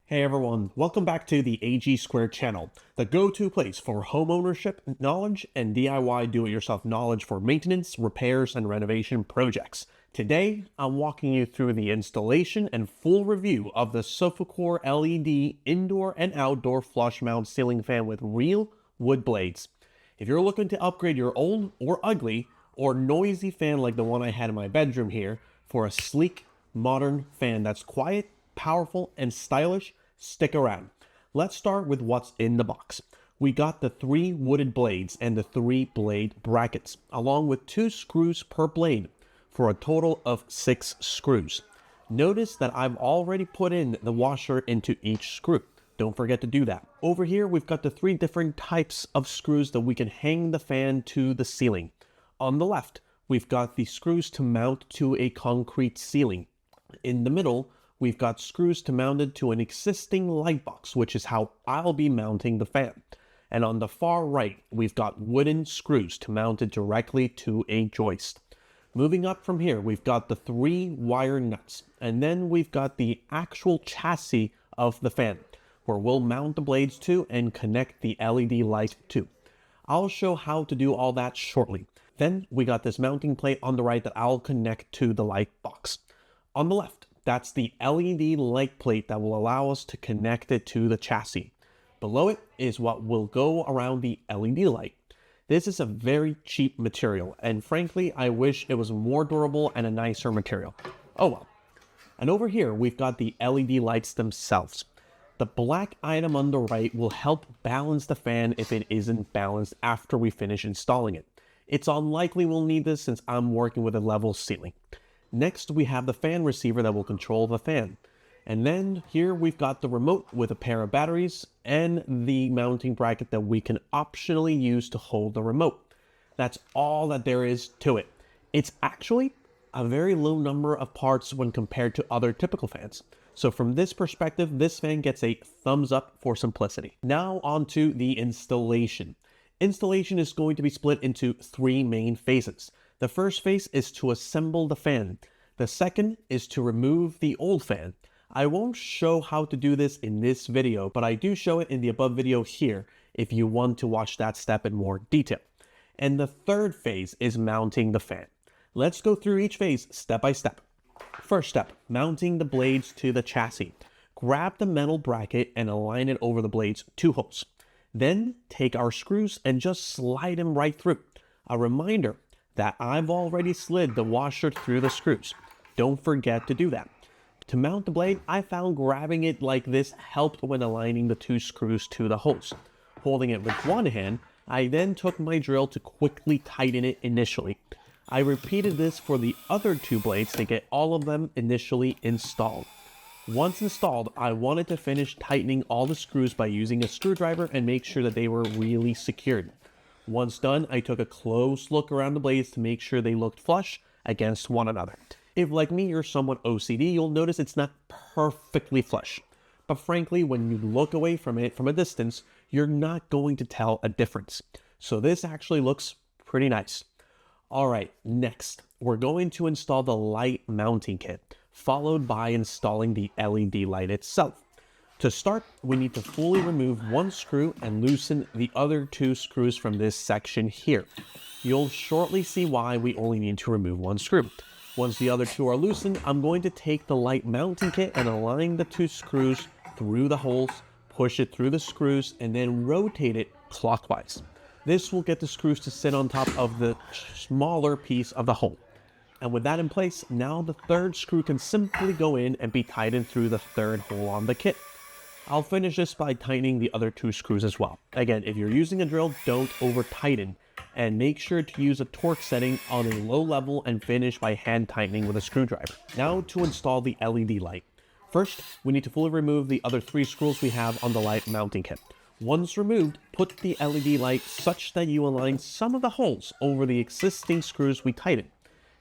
Hey everyone, welcome back to the AG Squared channel, the go-to place for home ownership knowledge and DIY do-it-yourself knowledge for maintenance, repairs, and renovation projects. Today, I'm walking you through the installation and full review of the Sofucor LED Indoor and Outdoor Flush Mount Ceiling Fan with real wood blades. If you're looking to upgrade your old or ugly or noisy fan like the one I had in my bedroom here for a sleek, modern fan that's quiet, powerful, and stylish, stick around. Let's start with what's in the box. We got the 3 wooded blades and the 3 blade brackets, along with 2 screws per blade for a total of 6 screws. Notice that I've already put in the washer into each screw. Don't forget to do that. Over here, we've got the 3 different types of screws that we can hang the fan to the ceiling. On the left, we've got the screws to mount to a concrete ceiling. In the middle, we've got screws to mount it to an existing light box, which is how I'll be mounting the fan. And on the far right, we've got wooden screws to mount it directly to a joist. Moving up from here, we've got the 3 wire nuts, and then we've got the actual chassis of the fan, where we'll mount the blades to and connect the LED light to. I'll show how to do all that shortly. Then we got this mounting plate on the right that I'll connect to the light box. On the left, that's the LED light plate that will allow us to connect it to the chassis. Below it is what will go around the LED light. This is a very cheap material, and frankly, I wish it was more durable and a nicer material. Oh well. And over here, we've got the LED lights themselves. The black item on the right will help balance the fan if it isn't balanced after we finish installing it. It's unlikely we'll need this since I'm working with a level ceiling. Next, we have the fan receiver that will control the fan. And then here we've got the remote with a pair of batteries and the mounting bracket that we can optionally use to hold the remote. That's all that there is to it. It's actually a very low number of parts when compared to other typical fans. So from this perspective, this fan gets a thumbs up for simplicity. Now on to the installation. Installation is going to be split into 3 main phases. The first phase is to assemble the fan. The second is to remove the old fan. I won't show how to do this in this video, but I do show it in the above video here if you want to watch that step in more detail. And the third phase is mounting the fan. Let's go through each phase step by step. First step, mounting the blades to the chassis. Grab the metal bracket and align it over the blades' 2 holes. Then take our screws and just slide them right through. A reminder that I've already slid the washer through the screws. Don't forget to do that. To mount the blade, I found grabbing it like this helped when aligning the 2 screws to the holes. Holding it with one hand, I then took my drill to quickly tighten it initially. I repeated this for the other 2 blades to get all of them initially installed. Once installed, I wanted to finish tightening all the screws by using a screwdriver and make sure that they were really secured. Once done, I took a close look around the blades to make sure they looked flush against one another. If, like me, you're somewhat OCD, you'll notice it's not perfectly flush. But frankly, when you look away from it from a distance, you're not going to tell a difference. So this actually looks pretty nice. Alright, next, we're going to install the light mounting kit, followed by installing the LED light itself. To start, we need to fully remove 1 screw and loosen the other 2 screws from this section here. You'll shortly see why we only need to remove 1 screw. Once the other 2 are loosened, I'm going to take the light mounting kit and align the 2 screws through the holes, push it through the screws, and then rotate it clockwise. This will get the screws to sit on top of the smaller piece of the hole. And with that in place, now the 3rd screw can simply go in and be tightened through the 3rd hole on the kit. I'll finish this by tightening the other 2 screws as well. Again, if you're using a drill, don't over tighten, and make sure to use a torque setting on a low level and finish by hand tightening with a screwdriver. Now to install the LED light. First, we need to fully remove the other 3 screws we have on the light mounting kit. Once removed, put the LED light such that you align some of the holes over the existing screws we tightened.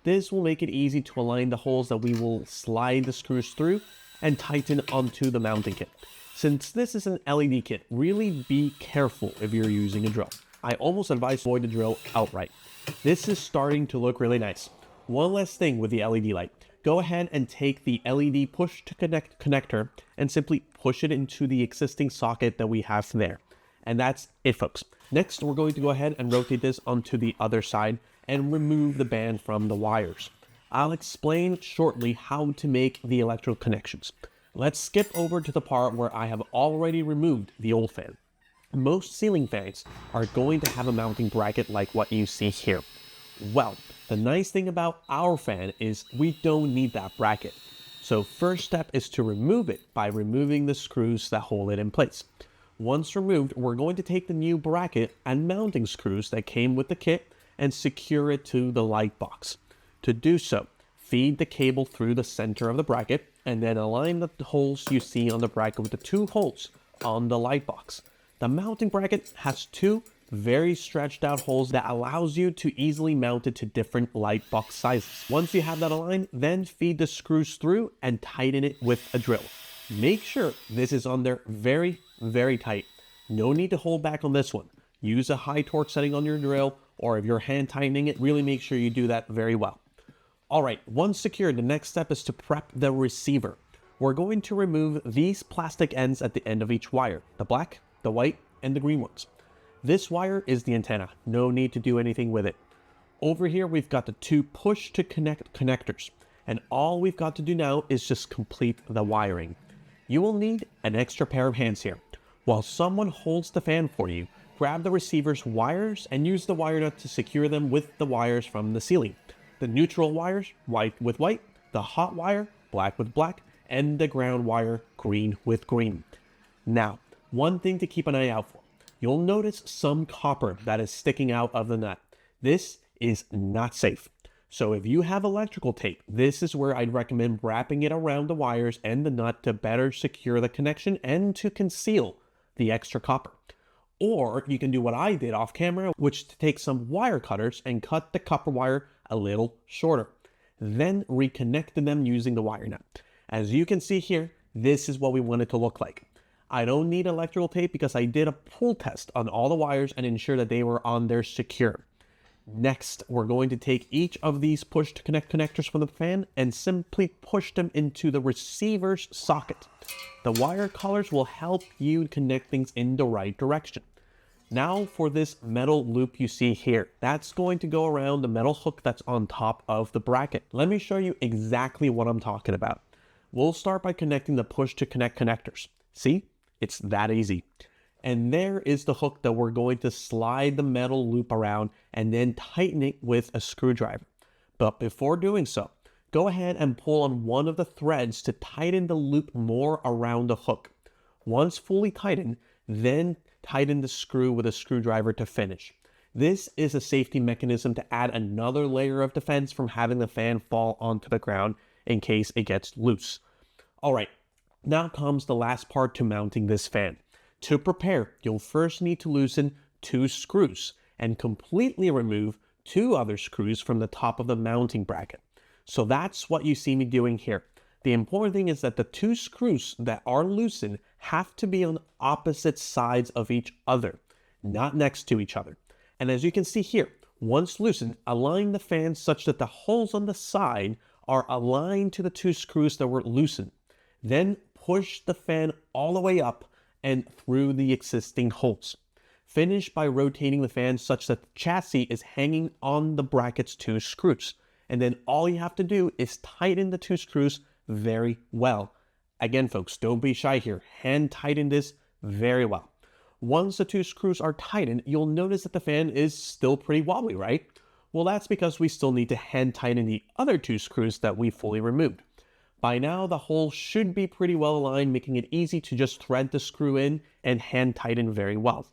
This will make it easy to align the holes that we will slide the screws through and tighten onto the mounting kit. Since this is an LED kit, really be careful if you're using a drill. I almost advise avoid the drill outright. This is starting to look really nice. One last thing with the LED light. go ahead and take the LED push to connect connector and simply push it into the existing socket that we have there. And that's it, folks. Next, we're going to go ahead and rotate this onto the other side and remove the band from the wires. I'll explain shortly how to make the electrical connections. Let's skip over to the part where I have already removed the old fan. Most ceiling fans are going to have a mounting bracket like what you see here. Well, the nice thing about our fan is we don't need that bracket. So first step is to remove it by removing the screws that hold it in place. Once removed, we're going to take the new bracket and mounting screws that came with the kit and secure it to the light box. To do so, feed the cable through the center of the bracket and then align the holes you see on the bracket with the 2 holes on the light box. The mounting bracket has 2 very stretched out holes that allows you to easily mount it to different light box sizes. Once you have that aligned, then feed the screws through and tighten it with a drill. Make sure this is on there very, very tight. No need to hold back on this one. Use a high torque setting on your drill, or if you're hand tightening it, really make sure you do that very well. All right, once secured, the next step is to prep the receiver. We're going to remove these plastic ends at the end of each wire, the black, the white, and the green ones. This wire is the antenna. No need to do anything with it. Over here, we've got the 2 push to connect connectors, and all we've got to do now is just complete the wiring. You will need an extra pair of hands here. While someone holds the fan for you, grab the receiver's wires and use the wire nut to secure them with the wires from the ceiling. The neutral wires, white with white, the hot wire, black with black, and the ground wire, green with green. Now, one thing to keep an eye out for. You'll notice some copper that is sticking out of the nut. This is not safe. So if you have electrical tape, this is where I'd recommend wrapping it around the wires and the nut to better secure the connection and to conceal the extra copper. Or you can do what I did off camera, which is to take some wire cutters and cut the copper wire a little shorter. Then reconnect them using the wire nut. As you can see here, this is what we want it to look like. I don't need electrical tape because I did a pull test on all the wires and ensure that they were on there secure. Next, we're going to take each of these push to connect connectors from the fan and simply push them into the receiver's socket. The wire collars will help you connect things in the right direction. Now for this metal loop you see here, that's going to go around the metal hook that's on top of the bracket. Let me show you exactly what I'm talking about. We'll start by connecting the push to connect connectors. See? It's that easy. And there is the hook that we're going to slide the metal loop around and then tighten it with a screwdriver. But before doing so, go ahead and pull on one of the threads to tighten the loop more around the hook. Once fully tightened, then tighten the screw with a screwdriver to finish. This is a safety mechanism to add another layer of defense from having the fan fall onto the ground in case it gets loose. All right, now comes the last part to mounting this fan. To prepare, you'll first need to loosen 2 screws and completely remove 2 other screws from the top of the mounting bracket. So that's what you see me doing here. The important thing is that the 2 screws that are loosened have to be on opposite sides of each other, not next to each other. And as you can see here, once loosened, align the fan such that the holes on the side are aligned to the 2 screws that were loosened. Then push the fan all the way up and through the existing holes. Finish by rotating the fan such that the chassis is hanging on the bracket's 2 screws. And then all you have to do is tighten the 2 screws very well. Again, folks, don't be shy here. Hand tighten this very well. Once the 2 screws are tightened, you'll notice that the fan is still pretty wobbly, right? Well, that's because we still need to hand tighten the other 2 screws that we fully removed. By now, the hole should be pretty well aligned, making it easy to just thread the screw in and hand tighten very well.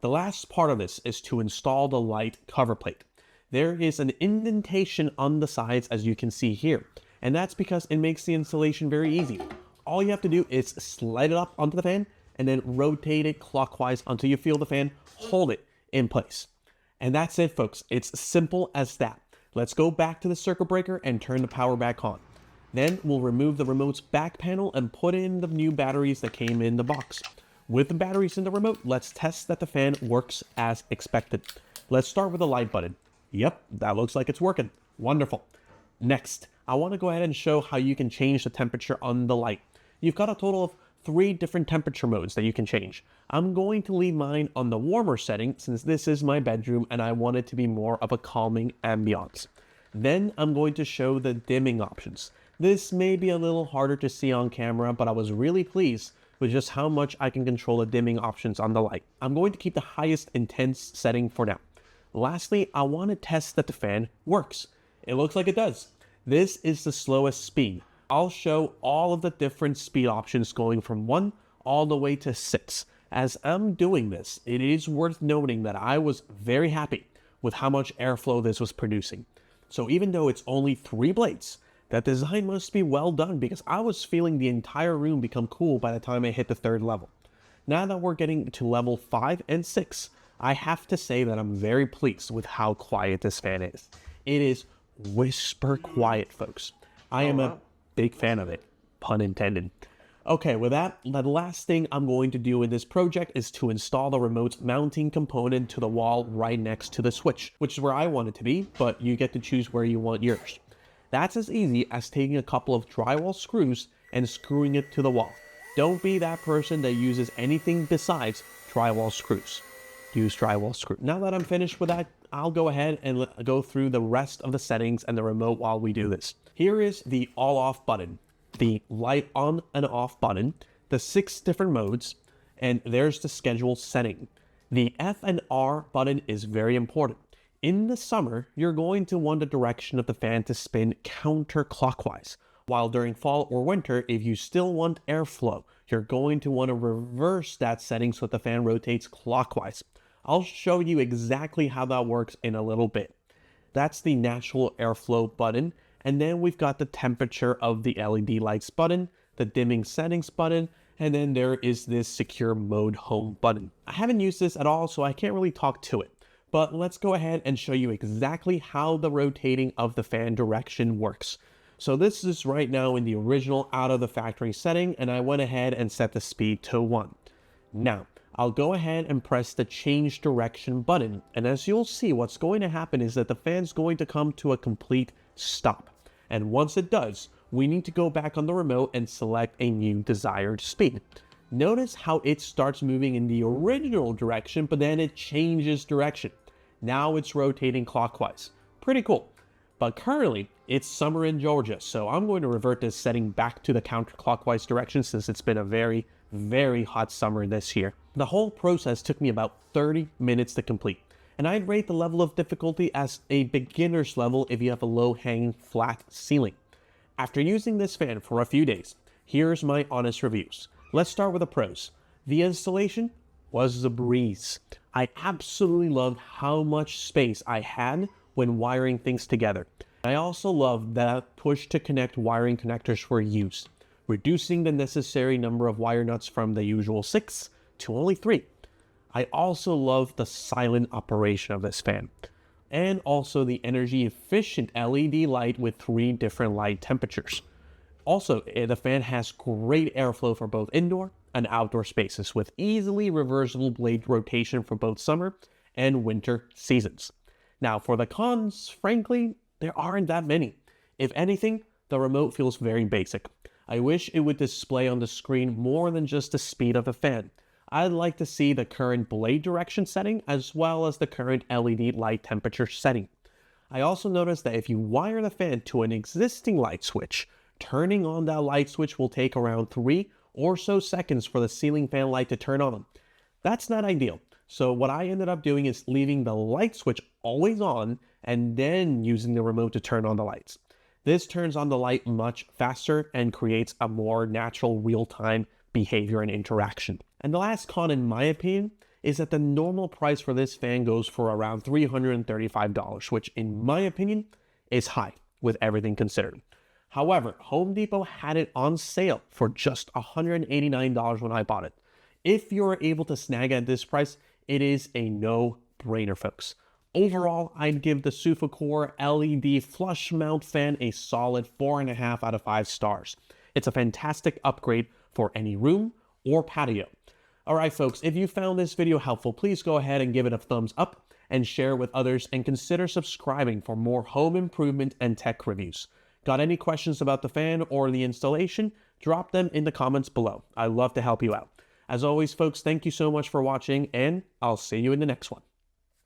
The last part of this is to install the light cover plate. There is an indentation on the sides as you can see here, and that's because it makes the installation very easy. All you have to do is slide it up onto the fan and then rotate it clockwise until you feel the fan hold it in place. And that's it, folks. It's simple as that. Let's go back to the circuit breaker and turn the power back on. Then we'll remove the remote's back panel and put in the new batteries that came in the box. With the batteries in the remote, let's test that the fan works as expected. Let's start with the light button. Yep, that looks like it's working. Wonderful. Next, I want to go ahead and show how you can change the temperature on the light. You've got a total of 3 different temperature modes that you can change. I'm going to leave mine on the warmer setting since this is my bedroom and I want it to be more of a calming ambiance. Then I'm going to show the dimming options. This may be a little harder to see on camera, but I was really pleased with just how much I can control the dimming options on the light. I'm going to keep the highest intense setting for now. Lastly, I want to test that the fan works. It looks like it does. This is the slowest speed. I'll show all of the different speed options going from 1 all the way to 6. As I'm doing this, it is worth noting that I was very happy with how much airflow this was producing. So even though it's only 3 blades, that design must be well done because I was feeling the entire room become cool by the time I hit the 3rd level. Now that we're getting to level 5 and 6, I have to say that I'm very pleased with how quiet this fan is. It is whisper quiet, folks. I am a big fan of it, pun intended. Okay, with that, the last thing I'm going to do in this project is to install the remote's mounting component to the wall right next to the switch, which is where I want it to be, but you get to choose where you want yours. That's as easy as taking a couple of drywall screws and screwing it to the wall. Don't be that person that uses anything besides drywall screws. Use drywall screw. Now that I'm finished with that, I'll go ahead and go through the rest of the settings and the remote while we do this. Here is the all off button, the light on and off button, the 6 different modes, and there's the schedule setting. The F and R button is very important. In the summer, you're going to want the direction of the fan to spin counterclockwise, while during fall or winter, if you still want airflow, you're going to want to reverse that setting so that the fan rotates clockwise. I'll show you exactly how that works in a little bit. That's the natural airflow button, and then we've got the temperature of the LED lights button, the dimming settings button, and then there is this secure mode home button. I haven't used this at all, so I can't really talk to it. But let's go ahead and show you exactly how the rotating of the fan direction works. So this is right now in the original out of the factory setting, and I went ahead and set the speed to 1. Now, I'll go ahead and press the change direction button, and as you'll see, what's going to happen is that the fan's going to come to a complete stop. And once it does, we need to go back on the remote and select a new desired speed. Notice how it starts moving in the original direction, but then it changes direction. Now it's rotating clockwise. Pretty cool. But currently, it's summer in Georgia, so I'm going to revert this setting back to the counterclockwise direction since it's been a very, very hot summer this year. The whole process took me about 30 minutes to complete, and I'd rate the level of difficulty as a beginner's level if you have a low-hanging flat ceiling. After using this fan for a few days, here's my honest reviews. Let's start with the pros. The installation was a breeze. I absolutely loved how much space I had when wiring things together. I also loved that push to connect wiring connectors were used, reducing the necessary number of wire nuts from the usual 6 to only 3. I also loved the silent operation of this fan, and also the energy efficient LED light with 3 different light temperatures. Also, the fan has great airflow for both indoor and outdoor spaces with easily reversible blade rotation for both summer and winter seasons. Now, for the cons, frankly, there aren't that many. If anything, the remote feels very basic. I wish it would display on the screen more than just the speed of the fan. I'd like to see the current blade direction setting as well as the current LED light temperature setting. I also noticed that if you wire the fan to an existing light switch, turning on that light switch will take around 3 or so seconds for the ceiling fan light to turn on. That's not ideal. So what I ended up doing is leaving the light switch always on and then using the remote to turn on the lights. This turns on the light much faster and creates a more natural real-time behavior and interaction. And the last con, in my opinion, is that the normal price for this fan goes for around $335, which in my opinion is high with everything considered. However, Home Depot had it on sale for just $189 when I bought it. If you're able to snag at this price, it is a no-brainer, folks. Overall, I'd give the Sofucor LED flush mount fan a solid 4.5 out of 5 stars. It's a fantastic upgrade for any room or patio. Alright folks, if you found this video helpful, please go ahead and give it a thumbs up and share with others, and consider subscribing for more home improvement and tech reviews. Got any questions about the fan or the installation? Drop them in the comments below. I'd love to help you out. As always, folks, thank you so much for watching, and I'll see you in the next one.